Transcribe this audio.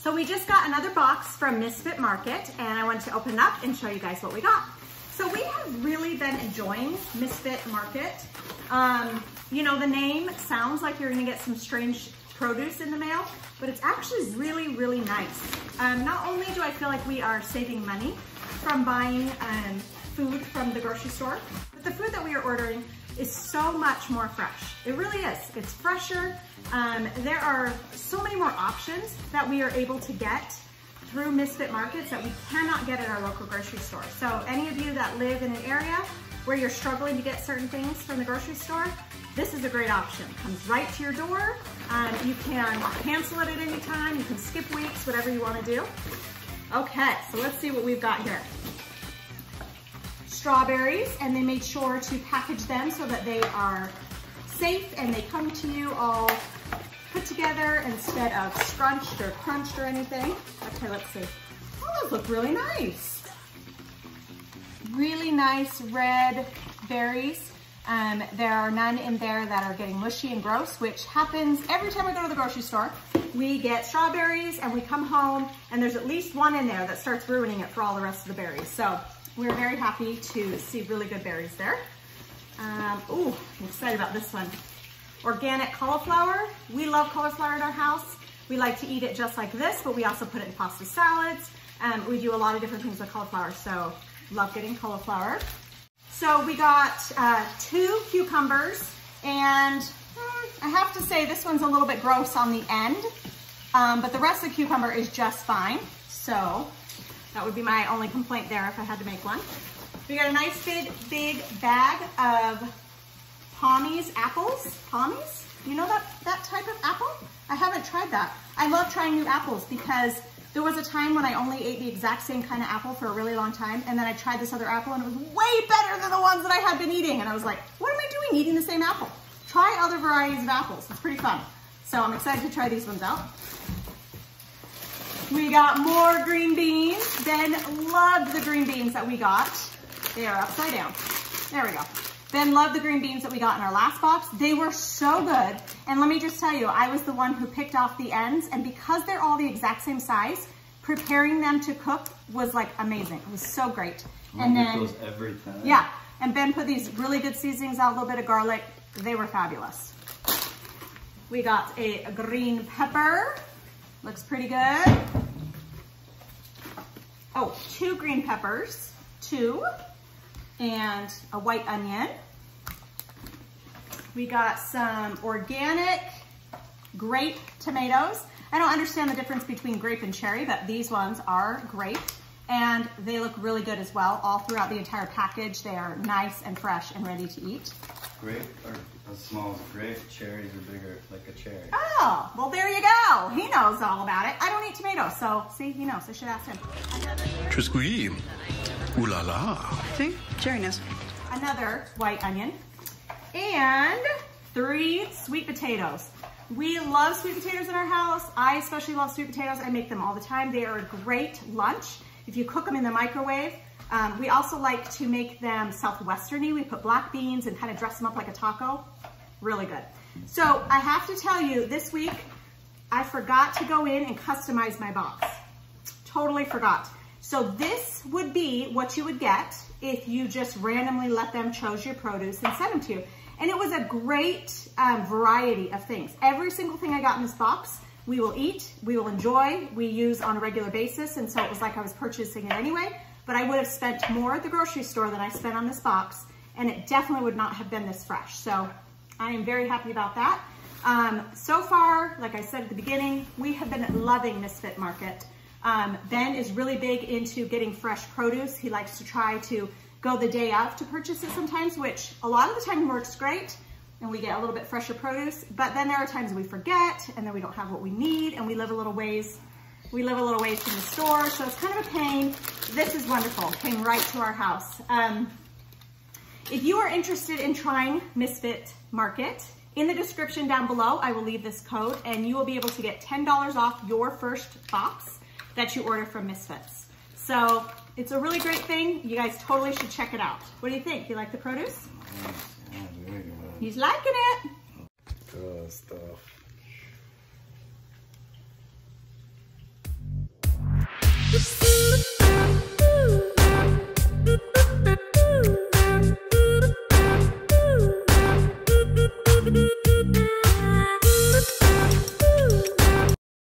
So we just got another box from Misfits Market, and I wanted to open it up and show you guys what we got. So we have really been enjoying Misfits Market. You know, the name sounds like you're gonna get some strange produce in the mail, but it's actually really, really nice. Not only do I feel like we are saving money from buying food from the grocery store, but the food that we are ordering is so much more fresh. It really is. It's fresher. There are so many more options that we are able to get through Misfits Markets that we cannot get at our local grocery store. So any of you that live in an area where you're struggling to get certain things from the grocery store, this is a great option. It comes right to your door. You can cancel it at any time. You can skip weeks, whatever you want to do. Okay, so let's see what we've got here. Strawberries, and they made sure to package them so that they are safe and they come to you all put together instead of scrunched or crunched or anything. Okay, let's see. Oh, those look really nice. Really nice red berries. There are none in there that are getting mushy and gross, which happens every time I go to the grocery store. We get strawberries and we come home and there's at least one in there that starts ruining it for all the rest of the berries. So we're very happy to see really good berries there. Ooh, I'm excited about this one. Organic cauliflower. We love cauliflower in our house. We like to eat it just like this, but we also put it in pasta salads. We do a lot of different things with cauliflower, so love getting cauliflower. So we got 2 cucumbers, and I have to say this one's a little bit gross on the end, but the rest of the cucumber is just fine. So that would be my only complaint there if I had to make one. We got a nice big bag of Palmies apples. Palmies? You know that type of apple? I haven't tried that. I love trying new apples because there was a time when I only ate the exact same kind of apple for a really long time, and then I tried this other apple and it was way better than the ones that I had been eating. And I was like, what am I doing eating the same apple? Try other varieties of apples. It's pretty fun. So I'm excited to try these ones out. We got more green beans. Ben loved the green beans that we got. They are upside down. There we go. Ben loved the green beans that we got in our last box. They were so good. And let me just tell you, I was the one who picked off the ends. And because they're all the exact same size, preparing them to cook was like amazing. It was so great. And then those every time. Yeah. And Ben put these really good seasonings out, a little bit of garlic. They were fabulous. We got a green pepper. Looks pretty good. Oh, 2 green peppers. 2. And a white onion. We got some organic grape tomatoes. I don't understand the difference between grape and cherry, but these ones are grape and they look really good as well. All throughout the entire package, they are nice and fresh and ready to eat. Grape are as small as grape, cherries are bigger, like a cherry. Oh, well there you go. He knows all about it. I don't eat tomatoes, so see, he knows. I should ask him. Triscuit. Ooh la la. See? Jerry knows. Another white onion. And 3 sweet potatoes. We love sweet potatoes in our house. I especially love sweet potatoes. I make them all the time. They are a great lunch if you cook them in the microwave. We also like to make them southwesterny. We put black beans and kind of dress them up like a taco. Really good. So I have to tell you, this week I forgot to go in and customize my box. Totally forgot. So this would be what you would get if you just randomly let them choose your produce and send them to you. And it was a great variety of things. Every single thing I got in this box, we will eat, we will enjoy, we use on a regular basis. And so it was like I was purchasing it anyway, but I would have spent more at the grocery store than I spent on this box. And it definitely would not have been this fresh. So I am very happy about that. So far, like I said at the beginning, we have been loving Misfits Market. Ben is really big into getting fresh produce. He likes to try to go the day of to purchase it sometimes, which a lot of the time works great and we get a little bit fresher produce. But then there are times we forget and then we don't have what we need and we live a little ways. We live a little ways from the store, so it's kind of a pain. This is wonderful. It came right to our house. If you are interested in trying Misfits Market, in the description down below, I will leave this code and you will be able to get $10 off your first box that you order from Misfits. So it's a really great thing. You guys totally should check it out. What do you think? You like the produce? Yeah, very good. He's liking it. Good stuff. Bye.